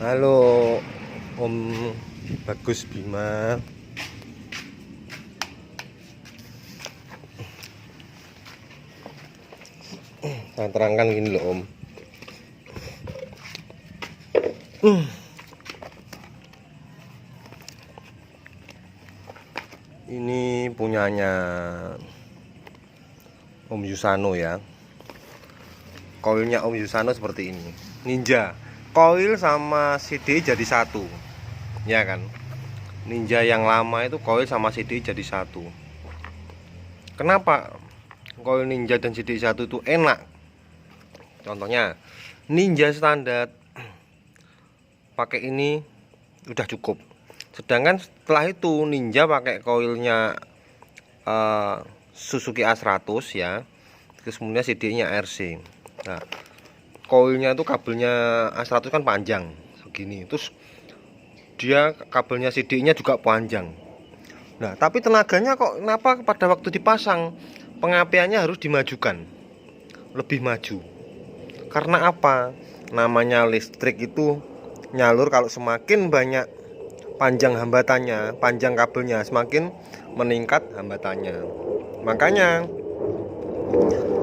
Halo Om Bagus Bima. Saya terangkan gini loh Om. Ini punyanya Om Yusano ya. Koilnya Om Yusano seperti ini. Ninja. Koil sama CD jadi satu. Ya kan? Ninja yang lama itu koil sama CD jadi satu. Kenapa koil Ninja dan CD satu itu enak? Contohnya Ninja standar pakai ini udah cukup. Sedangkan setelah itu Ninja pakai koilnya Suzuki A100 ya. Terus kemudian CD-nya RC. Nah, koilnya itu kabelnya A100 kan panjang segini. Terus dia kabelnya CD-nya juga panjang. Nah, tapi tenaganya kok kenapa pada waktu dipasang pengapiannya harus dimajukan, lebih maju. Karena apa? Namanya listrik itu nyalur kalau semakin banyak panjang hambatannya, panjang kabelnya, semakin meningkat hambatannya. Makanya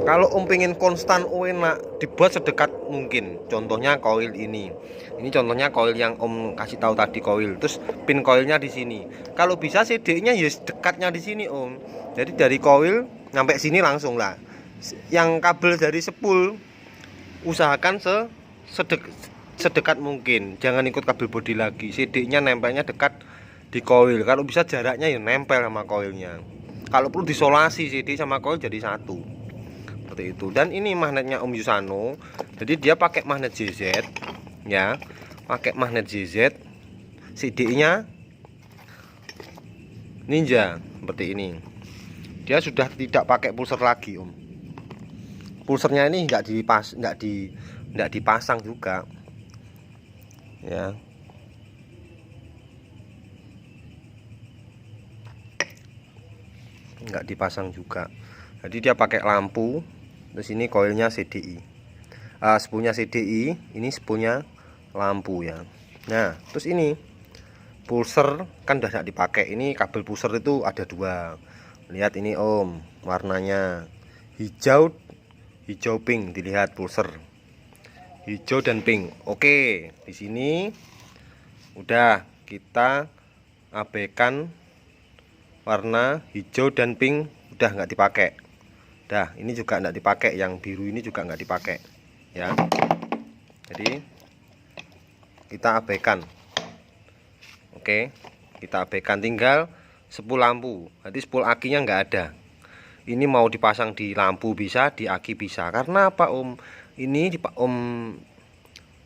kalau Om pengen konstan enak, dibuat sedekat mungkin. Contohnya koil ini. Ini contohnya koil yang Om kasih tahu tadi koil. Terus pin koilnya di sini. Kalau bisa CD-nya ya dekatnya di sini Om. Jadi dari koil sampai sini langsung lah. Yang kabel dari spool usahakan sedekat mungkin. Jangan ikut kabel bodi lagi. CD-nya nempelnya dekat di koil. Kalau bisa jaraknya ya nempel sama koilnya. Kalau perlu disolasi CD sama koil jadi satu. Seperti itu. Dan ini magnetnya Om Yusano. Jadi dia pakai magnet JZ ya. Pakai magnet JZ. CD-nya Ninja seperti ini. Dia sudah tidak pakai pulser lagi Om. Pulsernya ini enggak dipasang juga. Ya. Enggak dipasang juga. Jadi dia pakai lampu. Terus ini koilnya CDI. Spoolnya CDI, ini spoolnya lampu ya. Nah, terus ini pulser kan udah tidak dipakai. Ini kabel pulser itu ada dua. Lihat ini Om, warnanya hijau pink, dilihat pulser. Hijau dan pink. Oke, di sini udah kita abaikan warna hijau dan pink, udah nggak dipakai. Dah, ini juga nggak dipakai, yang biru ini juga nggak dipakai ya. Jadi kita abaikan. Oke, kita abaikan, tinggal spool lampu. Nanti spool akinya nggak ada. Ini mau dipasang di lampu bisa, di aki bisa. Karena apa Om? Ini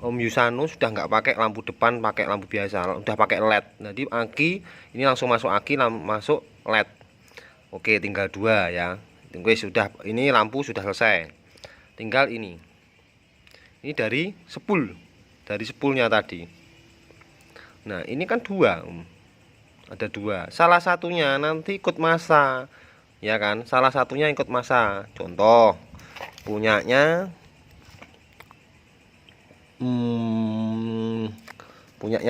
Om Yusano sudah nggak pakai lampu depan, pakai lampu biasa, udah pakai LED. Jadi aki ini langsung masuk aki, masuk LED. Oke, tinggal dua ya. Sudah, ini lampu sudah selesai. Tinggal ini dari spoolnya tadi. Nah, ini kan dua ada dua. Salah satunya nanti ikut masa ya kan, salah satunya ikut masa. Contoh punyanya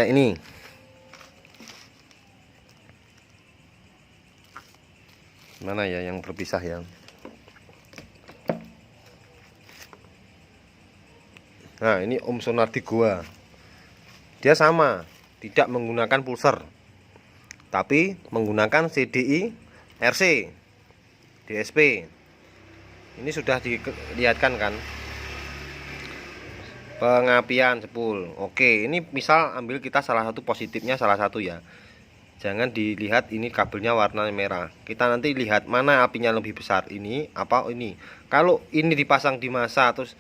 ini mana ya yang berpisah ya. Nah, ini Om Sonardi Goa. Dia sama, tidak menggunakan pulser, tapi menggunakan CDI RC DSP. Ini sudah dilihatkan kan pengapian spool. Oke, ini misal ambil kita salah satu positifnya, salah satu ya. Jangan dilihat ini kabelnya warna merah. Kita nanti lihat mana apinya lebih besar, ini apa ini. Kalau ini dipasang di masa terus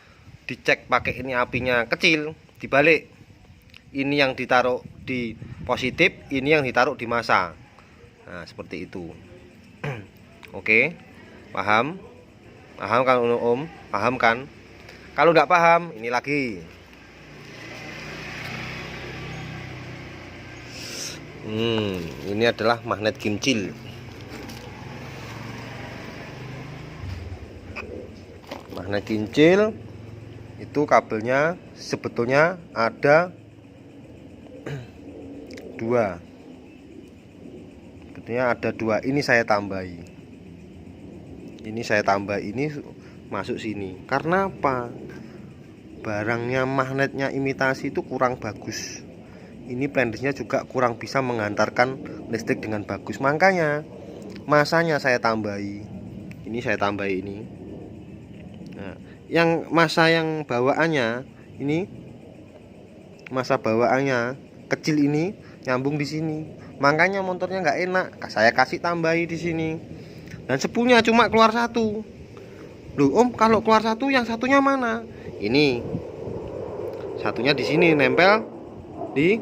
dicek pakai ini apinya kecil, dibalik. Ini yang ditaruh di positif, ini yang ditaruh di masa. Nah, seperti itu. Oke, paham? Paham kan Om? Paham kan? Kalau nggak paham, ini lagi. Ini adalah magnet kincil. Magnet kincil itu kabelnya sebetulnya ada dua, betulnya ada dua. Ini saya tambahi, ini masuk sini. Karena apa? Barangnya magnetnya imitasi itu kurang bagus. Ini pendesnya juga kurang bisa mengantarkan listrik dengan bagus. Makanya masanya saya tambahi. Ini saya tambahi ini. Nah, yang masa yang bawaannya ini, masa bawaannya kecil ini nyambung di sini. Makanya motornya nggak enak. Saya kasih tambahi di sini. Dan spoolnya cuma keluar satu. Loh Om, kalau keluar satu, yang satunya mana? Ini satunya di sini nempel di,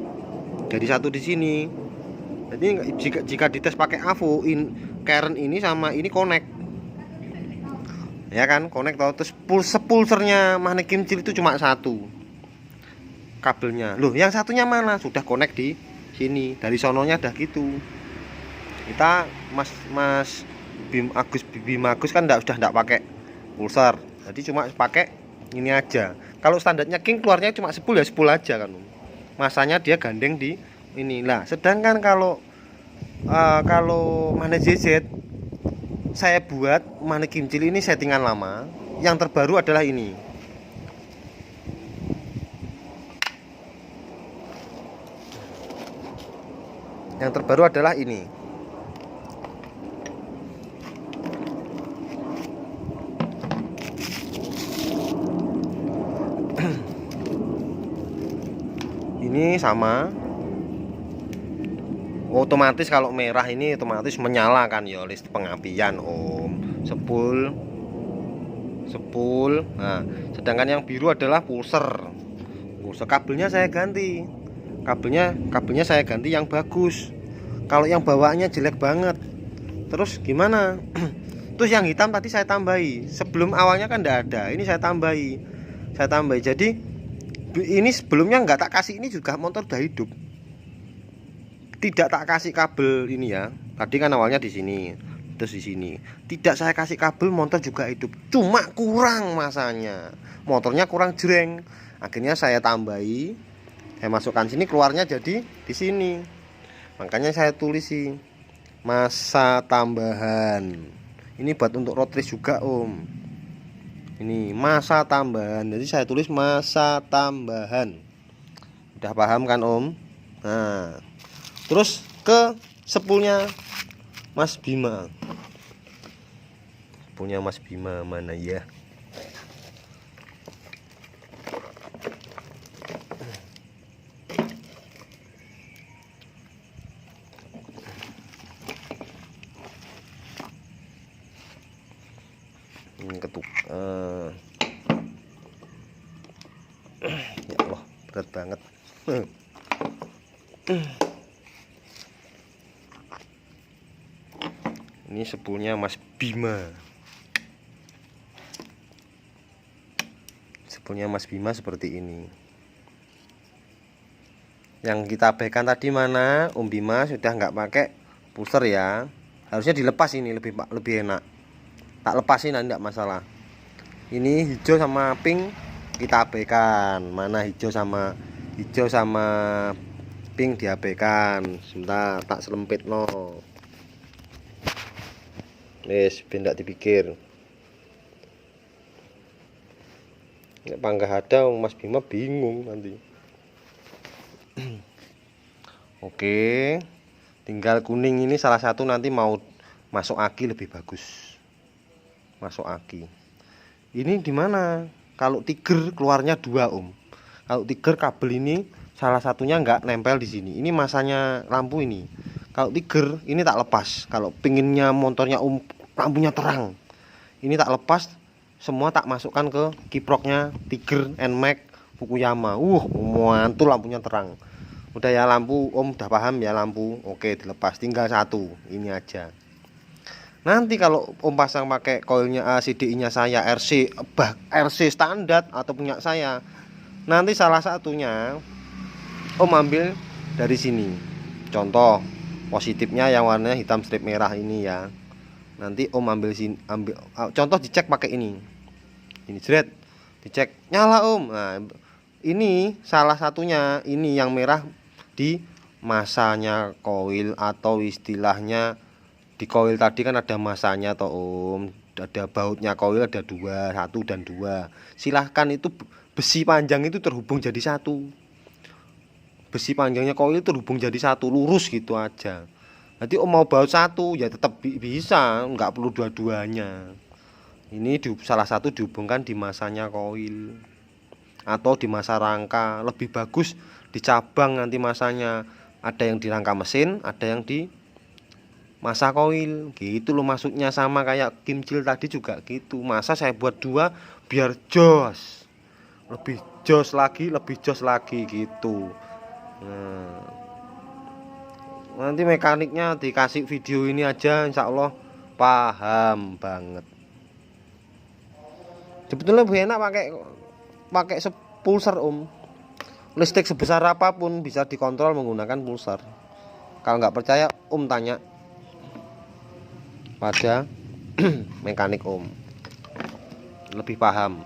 jadi satu di sini. Jadi jika dites pakai AVO, current ini sama ini connect, ya kan, connect toh. Terus pulsernya magnet kimcil itu cuma satu kabelnya. Loh, yang satunya mana? Sudah connect di sini, dari sononya dah gitu. Kita Mas Bim Agus kan sudah enggak pakai pulser, jadi cuma pakai ini aja. Kalau standarnya King keluarnya cuma spool ya spool aja kan. Masanya dia gandeng di ini lah. Sedangkan kalau magnet ZZ saya buat magnet kimcil ini settingan lama. Yang terbaru adalah ini. Yang terbaru adalah ini. Ini sama. Otomatis kalau merah ini otomatis menyala kan ya, list pengapian Om. Spool. Nah, sedangkan yang biru adalah pulser. Kabelnya saya ganti. Kabelnya saya ganti yang bagus. Kalau yang bawaannya jelek banget. Terus gimana? Terus yang hitam tadi saya tambahi. Sebelum awalnya kan enggak ada. Ini saya tambahi. Jadi ini sebelumnya nggak tak kasih, ini juga motor udah hidup. Tidak tak kasih kabel ini ya. Tadi kan awalnya di sini, terus di sini. Tidak saya kasih kabel, motor juga hidup. Cuma kurang masanya. Motornya kurang jreng. Akhirnya saya tambahi. Saya masukkan sini, keluarnya jadi di sini. Makanya saya tulis sih masa tambahan. Ini buat untuk road race juga Om. Ini masa tambahan, jadi saya tulis masa tambahan. Udah paham kan Om? Nah, terus ke spoolnya Mas Bima. Spoolnya Mas Bima mana ya? Ini ketuk. Ya Allah, berat banget. Ini spoolnya Mas Bima. Spoolnya Mas Bima seperti ini. Yang kita abaikan tadi mana? Om Bima sudah nggak pakai pulser ya. Harusnya dilepas, ini lebih enak. Tak lepasin nanti enggak masalah. Ini hijau sama pink kita abaikan. Mana hijau sama pink diabaikan. Sebentar tak selempit no. Wes ben ndak dipikir. Nek panggah ada Mas Bima bingung nanti. Oke. Tinggal kuning ini salah satu nanti mau masuk aki lebih bagus. Masuk aki. Ini di mana? Kalau Tiger keluarnya dua Om. Kalau Tiger kabel ini salah satunya nggak nempel di sini. Ini masanya lampu ini. Kalau Tiger ini tak lepas. Kalau pinginnya motornya lampunya terang, ini tak lepas. Semua tak masukkan ke kiproknya Tiger, NMAX, Fukuyama. Mantul lampunya terang. Udah ya lampu Om udah paham ya lampu. Oke dilepas. Tinggal satu. Ini aja. Nanti kalau Om pasang pakai koilnya CDI-nya saya RC standar atau punya saya, nanti salah satunya Om ambil dari sini. Contoh positifnya yang warnanya hitam strip merah ini ya. Nanti Om ambil contoh dicek pakai ini. Ini jret. Dicek nyala Om. Nah, ini salah satunya, ini yang merah di masanya koil, atau istilahnya di koil tadi kan ada masanya toh Om, ada bautnya koil, ada dua, 1 dan 2. Silahkan itu besi panjang itu terhubung jadi satu, besi panjangnya koil terhubung jadi satu, lurus gitu aja. Nanti Om mau baut satu ya tetap bisa, nggak perlu dua-duanya. Ini salah satu dihubungkan di masanya koil atau di masa rangka. Lebih bagus di cabang nanti masanya, ada yang di rangka mesin, ada yang di masa koil gitu loh. Masuknya sama kayak kimcil tadi juga gitu. Masa saya buat 2 biar jos, lebih jos lagi, lebih jos lagi gitu. Nah, nanti mekaniknya dikasih video ini aja, insya Allah paham banget. Sebetulnya lebih enak pakai pulser Om. Listrik sebesar apapun bisa dikontrol menggunakan pulser. Kalau nggak percaya Om tanya pada mekanik Om, lebih paham.